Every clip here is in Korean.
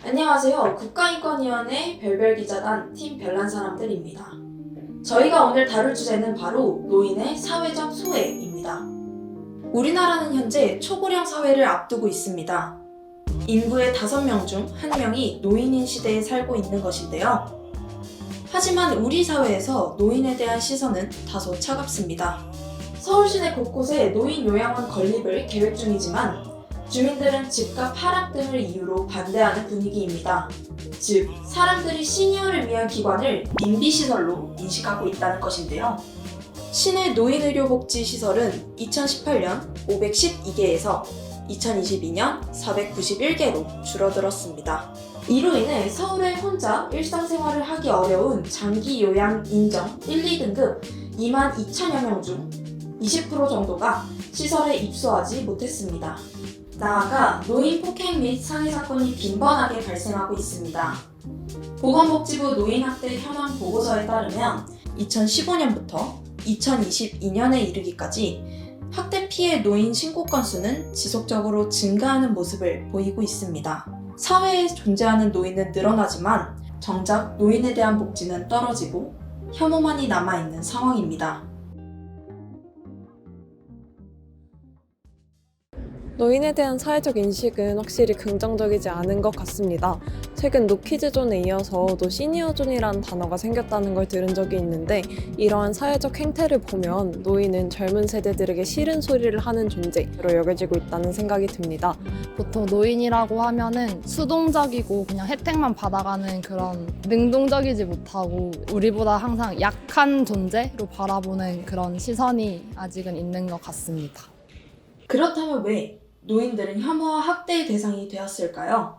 안녕하세요. 국가인권위원회 별별기자단 팀 별난 사람들입니다. 저희가 오늘 다룰 주제는 바로 노인의 사회적 소외입니다. 우리나라는 현재 초고령 사회를 앞두고 있습니다. 인구의 5명 중 1명이 노인인 시대에 살고 있는 것인데요. 하지만 우리 사회에서 노인에 대한 시선은 다소 차갑습니다. 서울 시내 곳곳에 노인 요양원 건립을 계획 중이지만 주민들은 집값 하락 등을 이유로 반대하는 분위기입니다. 즉, 사람들이 시니어를 위한 기관을 임비시설로 인식하고 있다는 것인데요. 시내 노인의료복지시설은 2018년 512개에서 2022년 491개로 줄어들었습니다. 이로 인해 서울에 혼자 일상생활을 하기 어려운 장기 요양 인정 1, 2등급 2만 2천여 명 중 20% 정도가 시설에 입소하지 못했습니다. 나아가 노인 폭행 및 상해 사건이 빈번하게 발생하고 있습니다. 보건복지부 노인학대 현황 보고서에 따르면 2015년부터 2022년에 이르기까지 학대 피해 노인 신고 건수는 지속적으로 증가하는 모습을 보이고 있습니다. 사회에 존재하는 노인은 늘어나지만 정작 노인에 대한 복지는 떨어지고 혐오만이 남아있는 상황입니다. 노인에 대한 사회적 인식은 확실히 긍정적이지 않은 것 같습니다. 최근 노키즈존에 이어서 시니어존이라는 단어가 생겼다는 걸 들은 적이 있는데, 이러한 사회적 행태를 보면 노인은 젊은 세대들에게 싫은 소리를 하는 존재로 여겨지고 있다는 생각이 듭니다. 보통 노인이라고 하면은 수동적이고 그냥 혜택만 받아가는 그런 능동적이지 못하고 우리보다 항상 약한 존재로 바라보는 그런 시선이 아직은 있는 것 같습니다. 그렇다면 왜 노인들은 혐오와 학대의 대상이 되었을까요?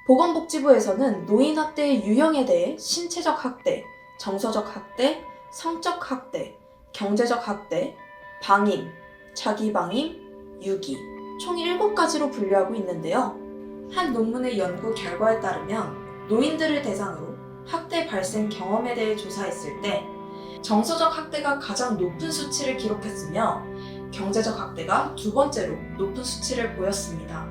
보건복지부에서는 노인 학대의 유형에 대해 신체적 학대, 정서적 학대, 성적 학대, 경제적 학대, 방임, 자기방임, 유기 총 7가지로 분류하고 있는데요. 한 논문의 연구 결과에 따르면 노인들을 대상으로 학대 발생 경험에 대해 조사했을 때 정서적 학대가 가장 높은 수치를 기록했으며 경제적 학대가 2번째로 높은 수치를 보였습니다.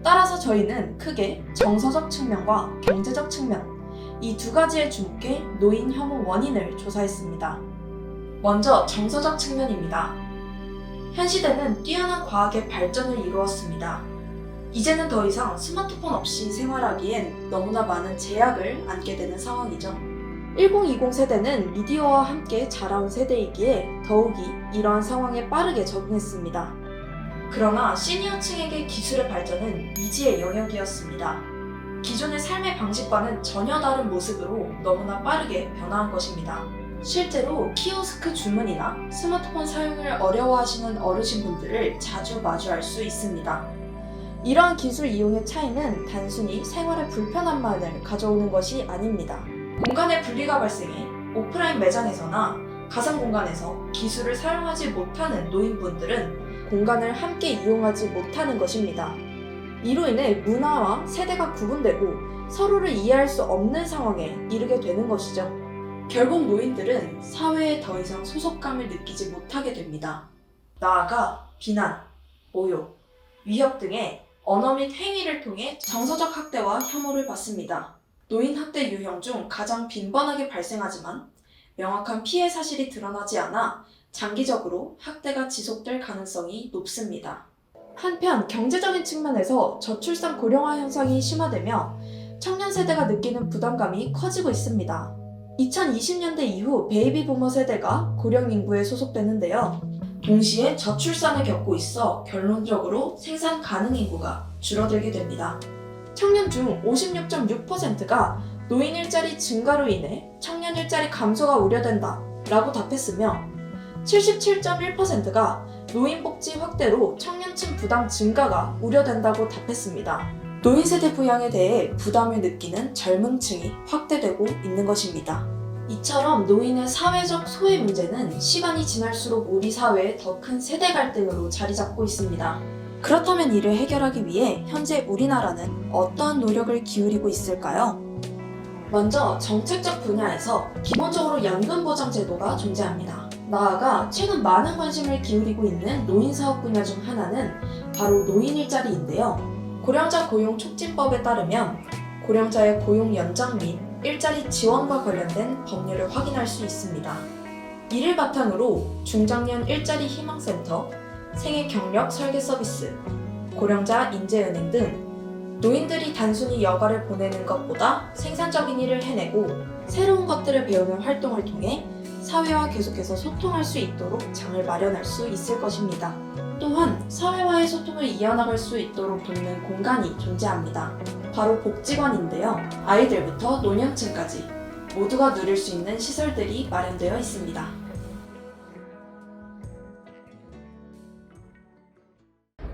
따라서 저희는 크게 정서적 측면과 경제적 측면, 이 2가지에 주목해 노인 혐오 원인을 조사했습니다. 먼저 정서적 측면입니다. 현 시대는 뛰어난 과학의 발전을 이루었습니다. 이제는 더 이상 스마트폰 없이 생활하기엔 너무나 많은 제약을 안게 되는 상황이죠. 1020 세대는 미디어와 함께 자라온 세대이기에 더욱이 이러한 상황에 빠르게 적응했습니다. 그러나 시니어층에게 기술의 발전은 미지의 영역이었습니다. 기존의 삶의 방식과는 전혀 다른 모습으로 너무나 빠르게 변화한 것입니다. 실제로 키오스크 주문이나 스마트폰 사용을 어려워하시는 어르신분들을 자주 마주할 수 있습니다. 이러한 기술 이용의 차이는 단순히 생활의 불편함만을 가져오는 것이 아닙니다. 공간의 분리가 발생해 오프라인 매장에서나 가상 공간에서 기술을 사용하지 못하는 노인분들은 공간을 함께 이용하지 못하는 것입니다. 이로 인해 문화와 세대가 구분되고 서로를 이해할 수 없는 상황에 이르게 되는 것이죠. 결국 노인들은 사회에 더 이상 소속감을 느끼지 못하게 됩니다. 나아가 비난, 모욕, 위협 등의 언어 및 행위를 통해 정서적 학대와 혐오를 받습니다. 노인 학대 유형 중 가장 빈번하게 발생하지만 명확한 피해 사실이 드러나지 않아 장기적으로 학대가 지속될 가능성이 높습니다. 한편 경제적인 측면에서 저출산 고령화 현상이 심화되며 청년 세대가 느끼는 부담감이 커지고 있습니다. 2020년대 이후 베이비 부머 세대가 고령 인구에 소속되는데요. 동시에 저출산을 겪고 있어 결론적으로 생산 가능 인구가 줄어들게 됩니다. 청년 중 56.6%가 노인 일자리 증가로 인해 청년 일자리 감소가 우려된다 라고 답했으며 77.1%가 노인 복지 확대로 청년층 부담 증가가 우려된다고 답했습니다. 노인 세대 부양에 대해 부담을 느끼는 젊은 층이 확대되고 있는 것입니다. 이처럼 노인의 사회적 소외 문제는 시간이 지날수록 우리 사회에 더 큰 세대 갈등으로 자리 잡고 있습니다. 그렇다면 이를 해결하기 위해 현재 우리나라는 어떠한 노력을 기울이고 있을까요? 먼저 정책적 분야에서 기본적으로 연금보장 제도가 존재합니다. 나아가 최근 많은 관심을 기울이고 있는 노인사업 분야 중 하나는 바로 노인 일자리인데요. 고령자 고용 촉진법에 따르면 고령자의 고용 연장 및 일자리 지원과 관련된 법률을 확인할 수 있습니다. 이를 바탕으로 중장년 일자리 희망센터, 생애 경력 설계 서비스, 고령자 인재은행 등 노인들이 단순히 여가를 보내는 것보다 생산적인 일을 해내고 새로운 것들을 배우는 활동을 통해 사회와 계속해서 소통할 수 있도록 장을 마련할 수 있을 것입니다. 또한 사회와의 소통을 이어나갈 수 있도록 돕는 공간이 존재합니다. 바로 복지관인데요. 아이들부터 노년층까지 모두가 누릴 수 있는 시설들이 마련되어 있습니다.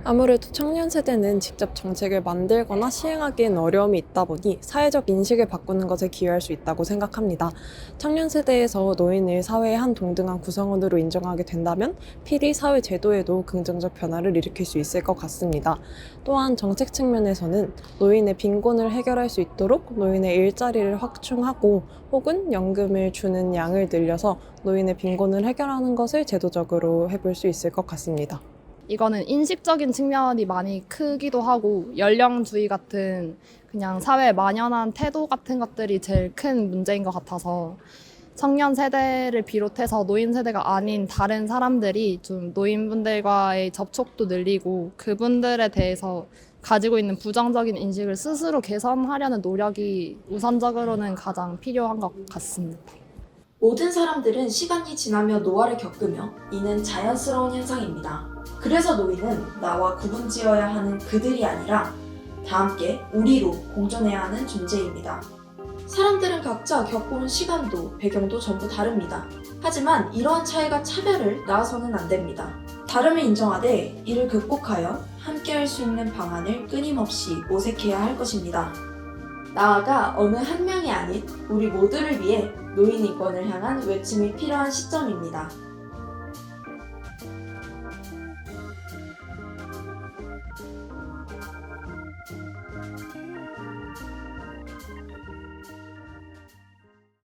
아무래도 청년 세대는 직접 정책을 만들거나 시행하기엔 어려움이 있다 보니 사회적 인식을 바꾸는 것에 기여할 수 있다고 생각합니다. 청년 세대에서 노인을 사회의 한 동등한 구성원으로 인정하게 된다면 필히 사회 제도에도 긍정적 변화를 일으킬 수 있을 것 같습니다. 또한 정책 측면에서는 노인의 빈곤을 해결할 수 있도록 노인의 일자리를 확충하고 혹은 연금을 주는 양을 늘려서 노인의 빈곤을 해결하는 것을 제도적으로 해볼 수 있을 것 같습니다. 이거는 인식적인 측면이 많이 크기도 하고 연령주의 같은 그냥 사회에 만연한 태도 같은 것들이 제일 큰 문제인 것 같아서 청년 세대를 비롯해서 노인 세대가 아닌 다른 사람들이 좀 노인분들과의 접촉도 늘리고 그분들에 대해서 가지고 있는 부정적인 인식을 스스로 개선하려는 노력이 우선적으로는 가장 필요한 것 같습니다. 모든 사람들은 시간이 지나며 노화를 겪으며 이는 자연스러운 현상입니다. 그래서 노인은 나와 구분지어야 하는 그들이 아니라 다 함께 우리로 공존해야 하는 존재입니다. 사람들은 각자 겪어온 시간도 배경도 전부 다릅니다. 하지만 이러한 차이가 차별을 낳아서는 안 됩니다. 다름을 인정하되 이를 극복하여 함께 할 수 있는 방안을 끊임없이 모색해야 할 것입니다. 나아가 어느 한 명이 아닌 우리 모두를 위해 노인 인권을 향한 외침이 필요한 시점입니다.